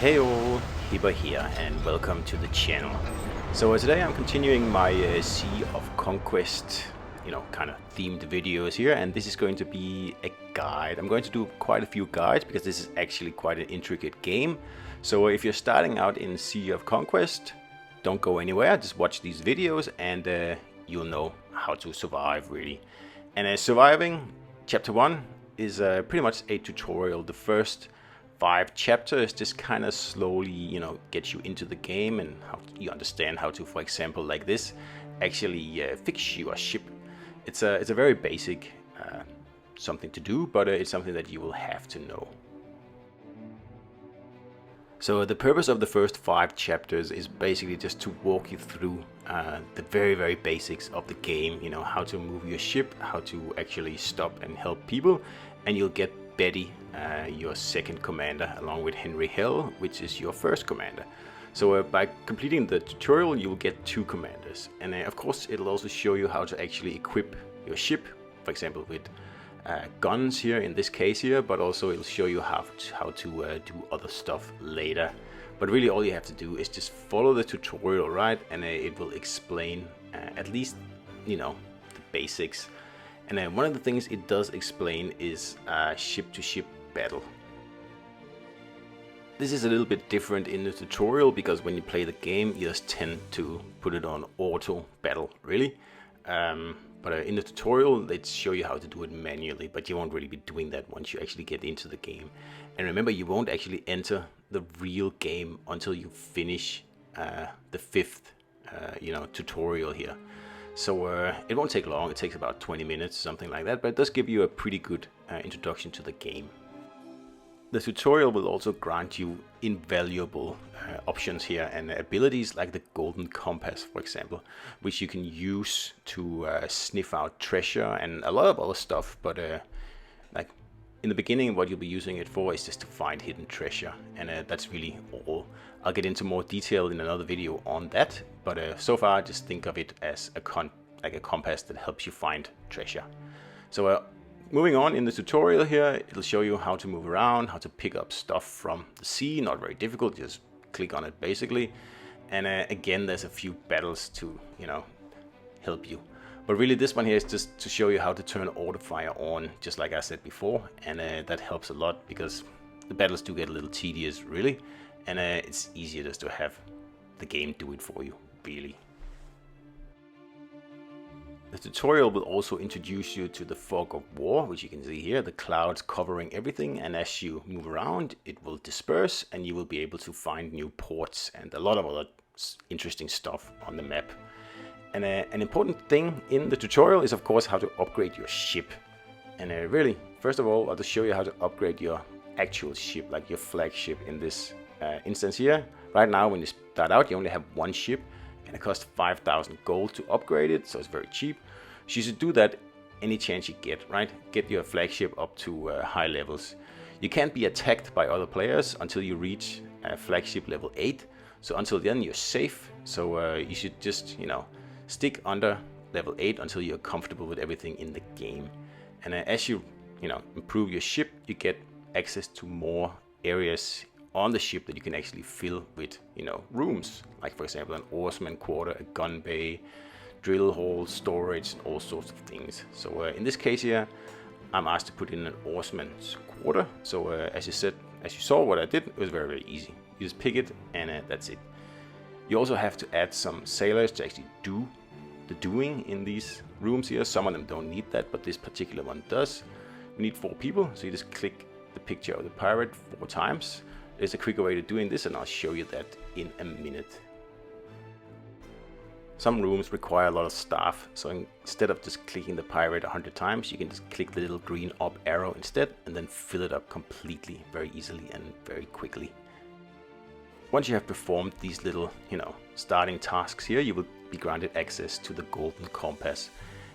Heyo, Hibber here, and welcome to the channel. So today I'm continuing my Sea of Conquest, kind of themed videos here, and this is going to be a guide. I'm going to do quite a few guides because this is actually quite an intricate game. So if you're starting out in Sea of Conquest, don't go anywhere, just watch these videos and you'll know how to survive really. And surviving, chapter 1 is pretty much a tutorial. The first 5 chapters just kind of slowly, get you into the game and how you understand how to, for example, like this, actually fix your ship. It's a very basic something to do, but it's something that you will have to know. So the purpose of the first 5 chapters is basically just to walk you through the very basics of the game. How to move your ship, how to actually stop and help people, and you'll get Betty, your second commander, along with Henry Hill, which is your first commander. So by completing the tutorial, you will get 2 commanders, and of course it'll also show you how to actually equip your ship, for example with guns here in this case here, but also it'll show you how to do other stuff later. But really all you have to do is just follow the tutorial, right? And it will explain at least the basics. And then one of the things it does explain is ship-to-ship battle. This is a little bit different in the tutorial because when you play the game, you just tend to put it on auto battle, really. But in the tutorial, they show you how to do it manually, but you won't really be doing that once you actually get into the game. And remember, you won't actually enter the real game until you finish the 5th, tutorial here. So it won't take long, it takes about 20 minutes, something like that, but it does give you a pretty good introduction to the game. The tutorial will also grant you invaluable options here and abilities like the golden compass, for example, which you can use to sniff out treasure and a lot of other stuff, but like in the beginning what you'll be using it for is just to find hidden treasure, and that's really all. I'll get into more detail in another video on that, but so far just think of it as a compass that helps you find treasure. So moving on in the tutorial here, it'll show you how to move around, how to pick up stuff from the sea. Not very difficult, just click on it basically. And again, there's a few battles to help you. But really this one here is just to show you how to turn auto fire on, just like I said before, and that helps a lot because the battles do get a little tedious really, and it's easier just to have the game do it for you, really. The tutorial will also introduce you to the fog of war, which you can see here, the clouds covering everything, and as you move around it will disperse and you will be able to find new ports and a lot of other interesting stuff on the map. And an important thing in the tutorial is of course how to upgrade your ship. And really, first of all, I'll just show you how to upgrade your actual ship, like your flagship in this instance here. Right now when you start out you only have 1 ship, and it costs 5,000 gold to upgrade it, so it's very cheap. So you should do that any chance you get, right? Get your flagship up to high levels. You can't be attacked by other players until you reach flagship level 8, so until then you're safe. So you should just stick under level 8 until you're comfortable with everything in the game. And as you improve your ship, you get access to more areas on the ship that you can actually fill with rooms, like for example an oarsman quarter, a gun bay, drill hole, storage, and all sorts of things. So in this case here I'm asked to put in an oarsman's quarter. So as you saw what I did, it was very easy. You just pick it and that's it. You also have to add some sailors to actually do the doing in these rooms here. Some of them don't need that, but this particular one does. We need 4 people, so you just click the picture of the pirate 4 times. There's a quicker way to doing this, and I'll show you that in a minute. Some rooms require a lot of staff, so instead of just clicking the pirate 100 times, you can just click the little green up arrow instead, and then fill it up completely, very easily and very quickly. Once you have performed these little, starting tasks here, you will be granted access to the golden compass.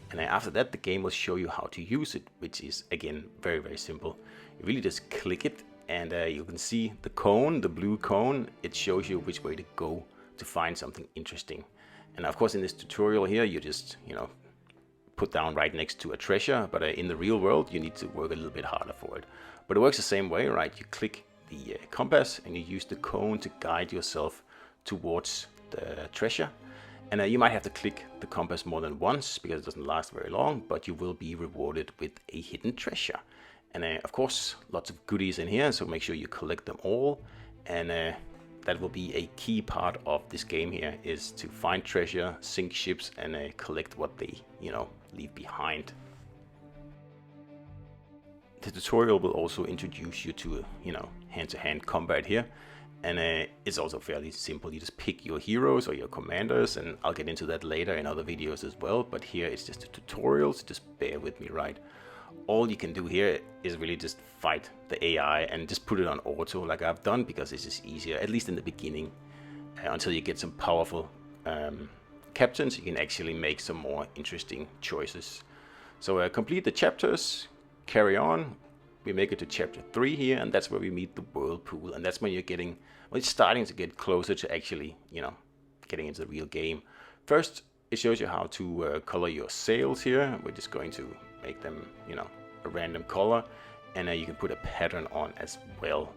And after that, the game will show you how to use it, which is again very simple. You really just click it, and you can see the cone, the blue cone. It shows you which way to go to find something interesting. And of course in this tutorial here you just put down right next to a treasure, but in the real world you need to work a little bit harder for it. But it works the same way, right? You click the compass and you use the cone to guide yourself towards the treasure. And you might have to click the compass more than once because it doesn't last very long, but you will be rewarded with a hidden treasure. And of course, lots of goodies in here, so make sure you collect them all. And that will be a key part of this game here, is to find treasure, sink ships, and collect what they, leave behind. The tutorial will also introduce you to, hand-to-hand combat here. And it's also fairly simple. You just pick your heroes or your commanders, and I'll get into that later in other videos as well. But here it's just a tutorial, so just bear with me, right? All you can do here is really just fight the AI and just put it on auto like I've done, because it's just easier, at least in the beginning, until you get some powerful captains. You can actually make some more interesting choices. So complete the chapters, carry on. We make it to chapter 3 here, and that's where we meet the whirlpool, and that's when you're getting, well, it's starting to get closer to actually, getting into the real game. First, it shows you how to color your sails here. We're just going to make them, a random color, and you can put a pattern on as well.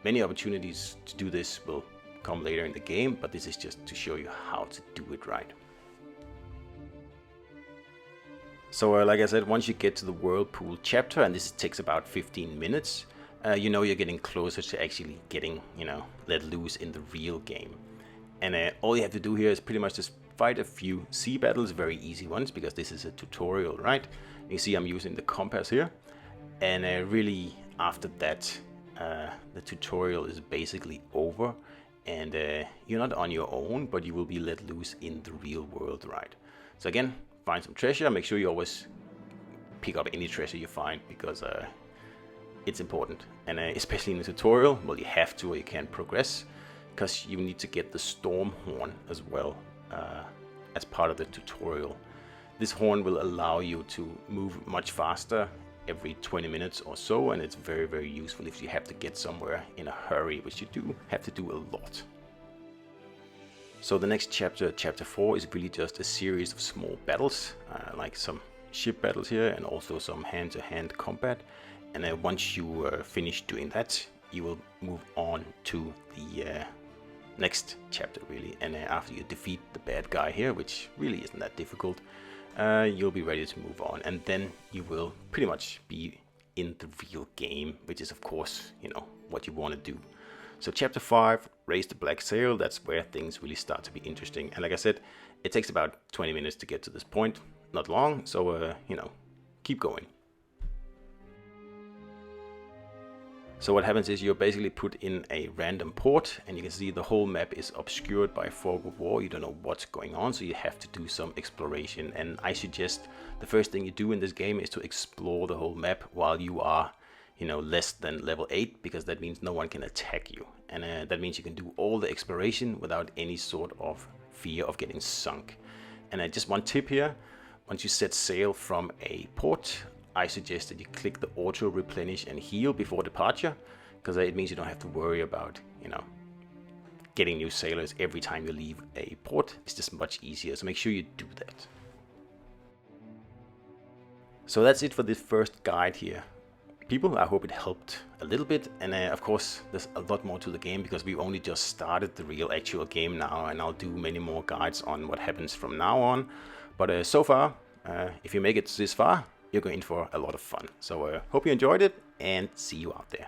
Many opportunities to do this will come later in the game, but this is just to show you how to do it right. So like I said, once you get to the whirlpool chapter, and this takes about 15 minutes, you're getting closer to actually getting, let loose in the real game. And all you have to do here is pretty much just fight a few sea battles, very easy ones, because this is a tutorial, right? You see I'm using the compass here. And really, after that, the tutorial is basically over. And you're not on your own, but you will be let loose in the real world, right? So again, find some treasure. Make sure you always pick up any treasure you find, because it's important. And especially in the tutorial, well, you have to, or you can't progress, because you need to get the storm horn as well as part of the tutorial. This horn will allow you to move much faster every 20 minutes or so, and it's very, very useful if you have to get somewhere in a hurry, which you do have to do a lot. So the next chapter, chapter 4, is really just a series of small battles, like some ship battles here, and also some hand-to-hand combat. And once you finish doing that, you will move on to the next chapter, really. And after you defeat the bad guy here, which really isn't that difficult, you'll be ready to move on. And then you will pretty much be in the real game, which is, of course, what you want to do. So chapter 5, Raise the Black Sail, that's where things really start to be interesting. And like I said, it takes about 20 minutes to get to this point. Not long, so, keep going. So what happens is you're basically put in a random port, and you can see the whole map is obscured by fog of war. You don't know what's going on, so you have to do some exploration. And I suggest the first thing you do in this game is to explore the whole map while you are less than level 8, because that means no one can attack you. And that means you can do all the exploration without any sort of fear of getting sunk. And just one tip here, once you set sail from a port, I suggest that you click the auto replenish and heal before departure, because it means you don't have to worry about, getting new sailors every time you leave a port. It's just much easier, so make sure you do that. So that's it for this first guide here. People, I hope it helped a little bit, and of course there's a lot more to the game, because we've only just started the real actual game now, and I'll do many more guides on what happens from now on. But so far, if you make it this far, you're going for a lot of fun. So hope you enjoyed it, and see you out there.